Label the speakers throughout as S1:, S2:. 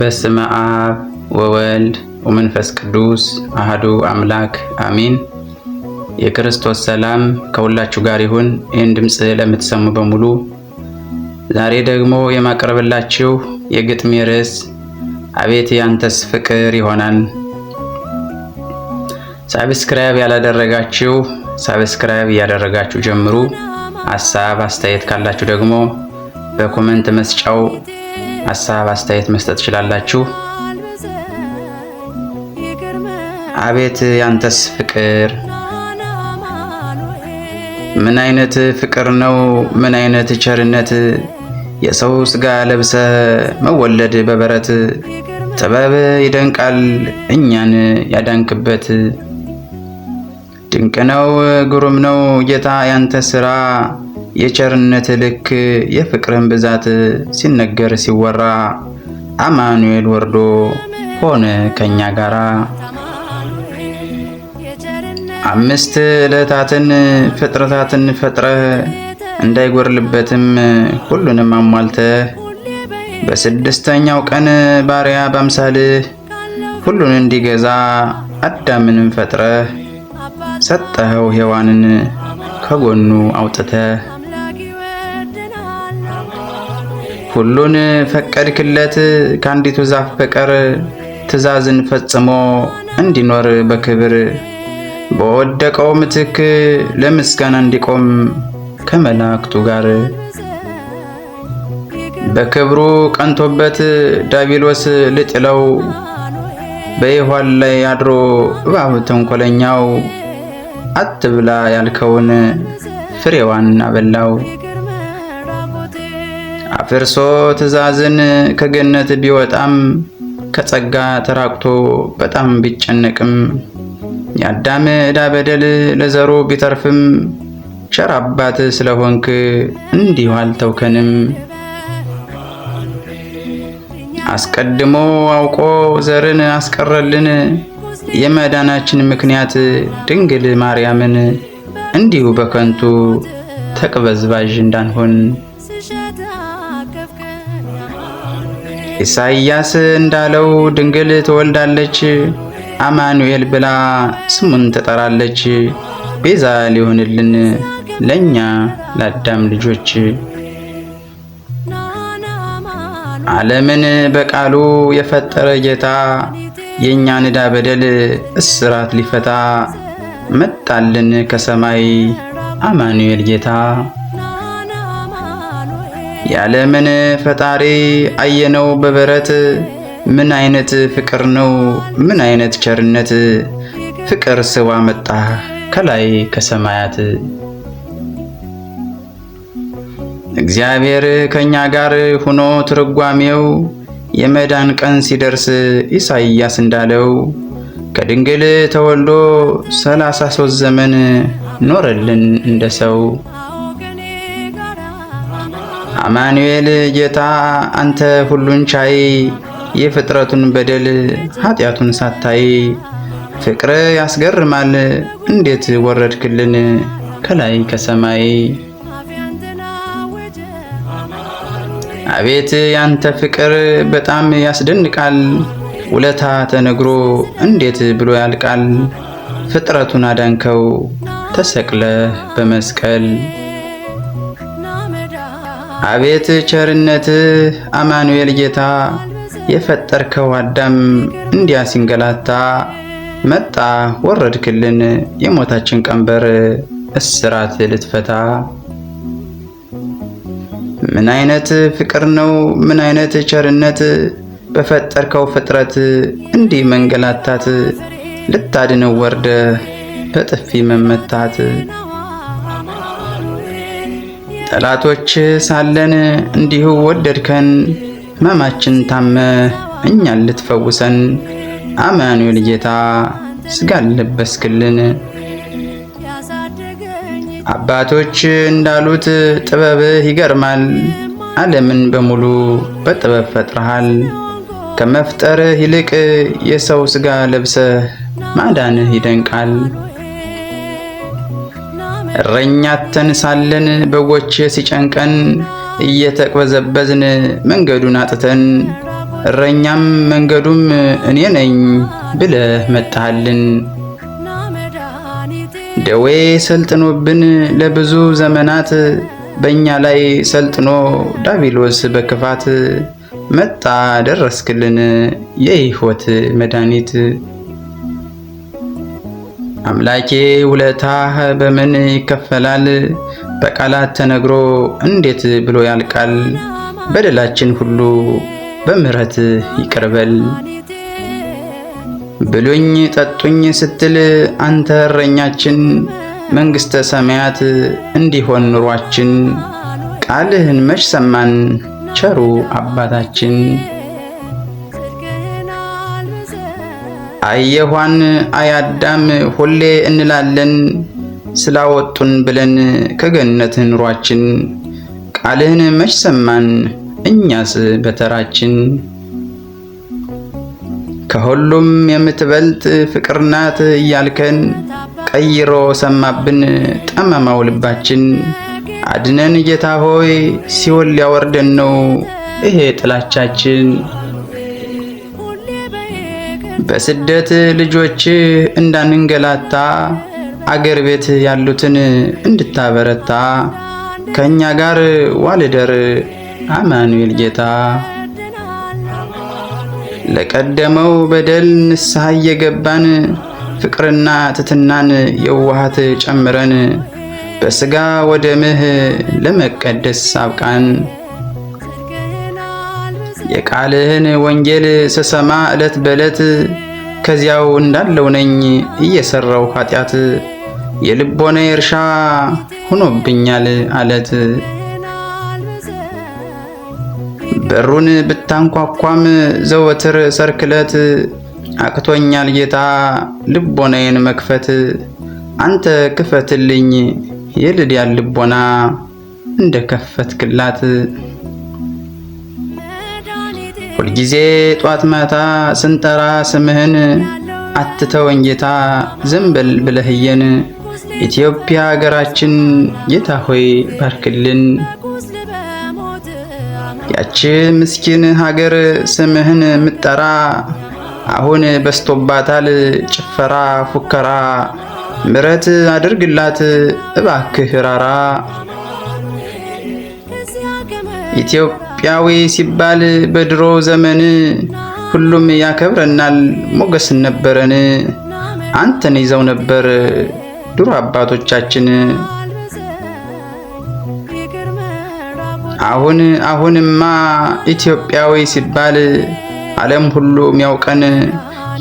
S1: በስመ አብ ወወልድ ወመንፈስ ቅዱስ አሐዱ አምላክ አሜን። የክርስቶስ ሰላም ከሁላችሁ ጋር ይሁን። ይህን ድምፅ ለምትሰሙ በሙሉ ዛሬ ደግሞ የማቀርብላችሁ የግጥሜ ርዕስ አቤት ያንተስ ፍቅር ይሆናል። ሳብስክራይብ ያላደረጋችሁ ሳብስክራይብ እያደረጋችሁ ጀምሩ። ሐሳብ አስተያየት ካላችሁ ደግሞ በኮሜንት መስጫው ሐሳብ አስተያየት መስጠት ትችላላችሁ። አቤት ያንተስ ፍቅር ምን አይነት ፍቅር ነው? ምን አይነት ቸርነት! የሰው ስጋ ለብሰ መወለድ በበረት ጥበብ ይደንቃል እኛን ያዳንክበት። ድንቅ ነው ግሩም ነው ጌታ ያንተ ስራ፣ የቸርነት ልክ የፍቅርን ብዛት ሲነገር ሲወራ። አማኑኤል ወርዶ ሆነ ከኛ ጋራ። 5 ዕለታትን ፍጥረታትን ፈጥረህ እንዳይጎርልበትም ሁሉንም አሟልተህ በ6ኛው ቀን ባሪያ በአምሳልህ ሁሉን እንዲገዛ አዳምንም ፈጥረህ ሰጠኸው ሔዋንን ከጎኑ አውጥተህ። ሁሉን ፈቀድክለት ከአንዲቱ ዛፍ በቀር ትእዛዝን ፈጽሞ እንዲኖር በክብር። በወደቀው ምትክ ለምስጋና እንዲቆም ከመላእክቱ ጋር። በክብሩ ቀንቶበት ዳቢሎስ ልጥለው በሔዋን ላይ አድሮ እባብ ተንኮለኛው አትብላ ያልከውን ፍሬዋን አበላው። አፍርሶ ትእዛዝን ከገነት ቢወጣም ከጸጋ ተራቅቶ በጣም ቢጨነቅም የአዳም ዕዳ በደል ለዘሩ ቢተርፍም ቸር አባት ስለሆንክ እንዲሁ አልተውከንም። አስቀድሞ አውቆ ዘርን አስቀረልን የመዳናችን ምክንያት ድንግል ማርያምን እንዲሁ በከንቱ ተቅበዝባዥ እንዳንሆን። ኢሳይያስ እንዳለው ድንግል ትወልዳለች አማኑኤል ብላ ስሙን ትጠራለች። ቤዛ ሊሆንልን ለኛ ለአዳም ልጆች። ዓለምን በቃሉ የፈጠረ ጌታ የእኛን ዕዳ በደል እስራት ሊፈታ መጣልን ከሰማይ አማኑኤል ጌታ። የዓለምን ፈጣሪ አየነው በበረት ምን አይነት ፍቅር ነው ምን አይነት ቸርነት! ፍቅር ስዋ መጣ ከላይ ከሰማያት። እግዚአብሔር ከኛ ጋር ሆኖ ትርጓሜው የመዳን ቀን ሲደርስ ኢሳይያስ እንዳለው ከድንግል ተወልዶ 33 ዘመን ኖረልን እንደ ሰው። አማኑኤል ጌታ አንተ ሁሉን ቻይ የፍጥረቱን በደል ኃጢአቱን ሳታይ። ፍቅር ያስገርማል እንዴት ወረድክልን ከላይ ከሰማይ። አቤት ያንተ ፍቅር በጣም ያስደንቃል፣ ውለታ ተነግሮ እንዴት ብሎ ያልቃል። ፍጥረቱን አዳንከው ተሰቅለህ በመስቀል። አቤት ቸርነትህ አማኑኤል ጌታ የፈጠርከው አዳም እንዲያ ሲንገላታ። መጣ ወረድክልን የሞታችን ቀንበር እስራት ልትፈታ። ምን አይነት ፍቅር ነው ምን አይነት ቸርነት! በፈጠርከው ፍጥረት እንዲህ መንገላታት። ልታድነው ወርደ በጥፊ መመታት። ጠላቶች ሳለን እንዲሁ ወደድከን ሕመማችን ታመ እኛን ልትፈውሰን። አማኑኤል ጌታ ስጋን ለበስክልን። አባቶች እንዳሉት ጥበብህ ይገርማል፣ ዓለምን በሙሉ በጥበብ ፈጥረሃል። ከመፍጠርህ ይልቅ የሰው ስጋ ለብሰህ ማዳንህ ይደንቃል። እረኛተን ሳለን በጎች ሲጨንቀን እየተቅበዘበዝን መንገዱን አጥተን እረኛም መንገዱም እኔ ነኝ ብለህ መጣህልን። ደዌ ሰልጥኖብን ለብዙ ዘመናት በእኛ ላይ ሰልጥኖ ዳቢሎስ በክፋት መጣ ደረስክልን የሕይወት መድኃኒት። አምላኬ ውለታህ በምን ይከፈላል? በቃላት ተነግሮ እንዴት ብሎ ያልቃል? በደላችን ሁሉ በምሕረት ይቅርበል። ብሉኝ ጠጡኝ ስትል አንተ እረኛችን፣ መንግሥተ ሰማያት እንዲሆን ኑሯችን። ቃልህን መች ሰማን ቸሩ አባታችን። አየኋን አያዳም ሁሌ እንላለን፣ ስላወጡን ብለን ከገነት ኑሯችን። ቃልህን መች ሰማን እኛስ በተራችን። ከሁሉም የምትበልጥ ፍቅር ናት እያልከን ቀይሮ ሰማብን ጠመማው ልባችን። አድነን ጌታ ሆይ ሲኦል ሊያወርደን ነው ይሄ ጥላቻችን። በስደት ልጆች እንዳንንገላታ አገር ቤት ያሉትን እንድታበረታ ከኛ ጋር ዋልደር አማኑኤል ጌታ። ለቀደመው በደል ንስሐ እየገባን ፍቅርና ትሕትናን የዋሃት ጨምረን በሥጋ ወደምህ ለመቀደስ አብቃን። የቃልህን ወንጌል ስሰማ ዕለት በዕለት ከዚያው እንዳለው ነኝ እየሰራው ኃጢአት። የልቦናዬ እርሻ ሆኖብኛል አለት። በሩን ብታንኳኳም ዘወትር ሰርክለት አቅቶኛል ጌታ ልቦናዬን መክፈት። አንተ ክፈትልኝ የልድያን ልቦና እንደ ከፈትክላት። ሁልጊዜ ጧት ማታ ስንጠራ ስምህን አትተወኝ ጌታ ዘንበል ብለህየን። ኢትዮጵያ ሀገራችን ጌታ ሆይ ባርክልን። ያች ምስኪን ሀገር ስምህን ምጠራ አሁን በስቶባታል ጭፈራ ፉከራ። ምሕረት አድርግላት እባክህ ራራ። ኢትዮጵያዊ ሲባል በድሮ ዘመን ሁሉም ያከብረናል ሞገስ ነበረን። አንተን ይዘው ነበር ድሮ አባቶቻችን። አሁንማ ኢትዮጵያዊ ሲባል ዓለም ሁሉ ሚያውቀን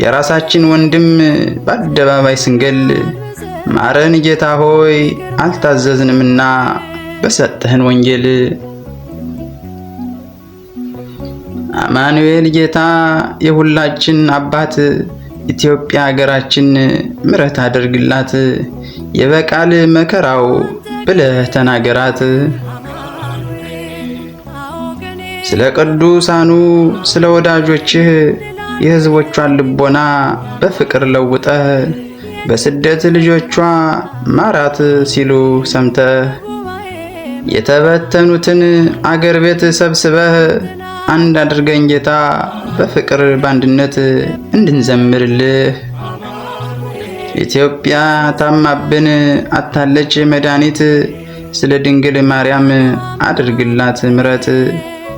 S1: የራሳችን ወንድም በአደባባይ ስንገል። ማረን ጌታ ሆይ አልታዘዝንምና በሰጠህን ወንጌል። አማኑኤል ጌታ የሁላችን አባት ኢትዮጵያ ሀገራችን ምሕረት አድርግላት። የበቃል መከራው ብለህ ተናገራት። ስለ ቅዱሳኑ ስለ ወዳጆችህ የሕዝቦቿን ልቦና በፍቅር ለውጠህ በስደት ልጆቿ ማራት ሲሉ ሰምተህ የተበተኑትን አገር ቤት ሰብስበህ አንድ አድርገኝ ጌታ በፍቅር በአንድነት እንድንዘምርልህ። ኢትዮጵያ ታማብን አታለች መድኃኒት፣ ስለ ድንግል ማርያም አድርግላት ምሕረት።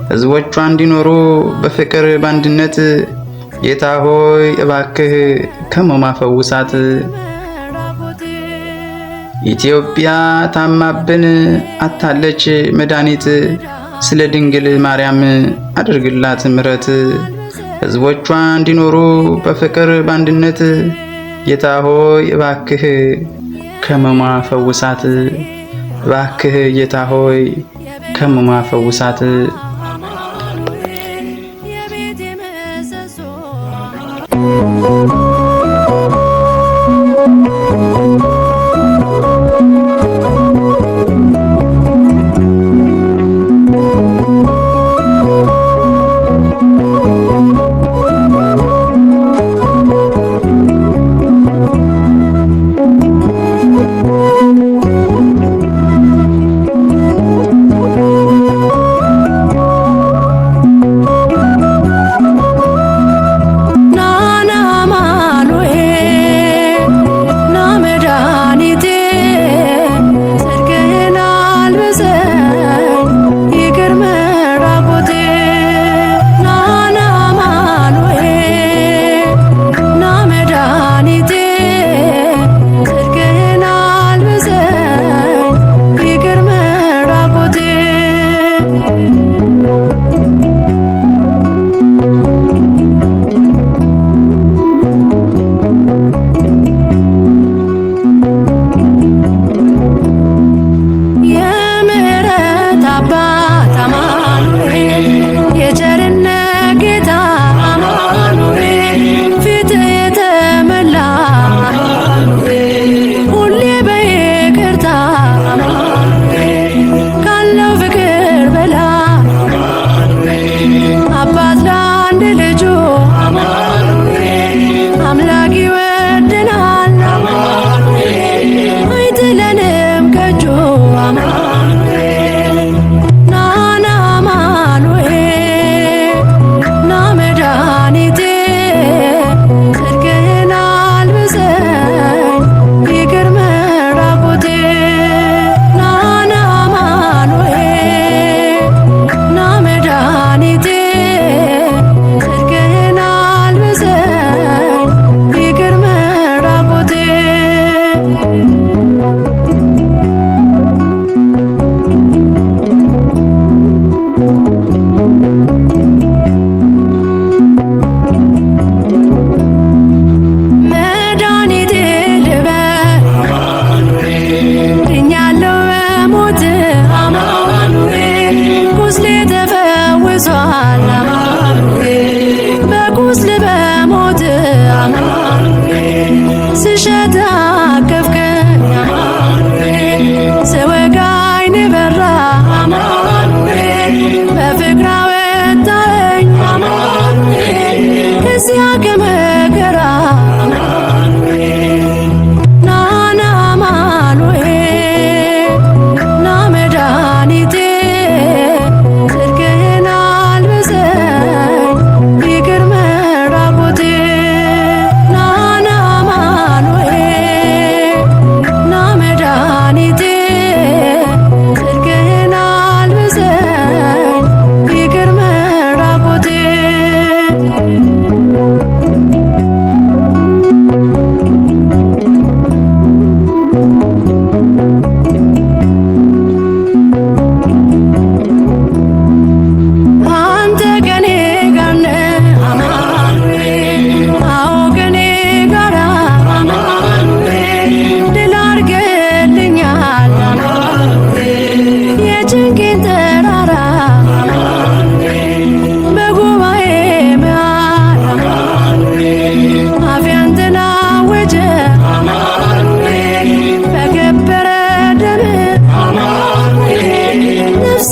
S1: ሕዝቦቿ እንዲኖሩ በፍቅር በአንድነት ጌታ ሆይ እባክህ ከሞማ ፈውሳት። ኢትዮጵያ ታማብን አታለች መድኃኒት፣ ስለ ድንግል ማርያም አድርግላት ምሕረት። ሕዝቦቿ እንዲኖሩ በፍቅር በአንድነት ጌታ ሆይ እባክህ ከሞማ ፈውሳት። እባክህ ጌታ ሆይ ከሞማ ፈውሳት።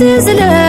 S2: ስለ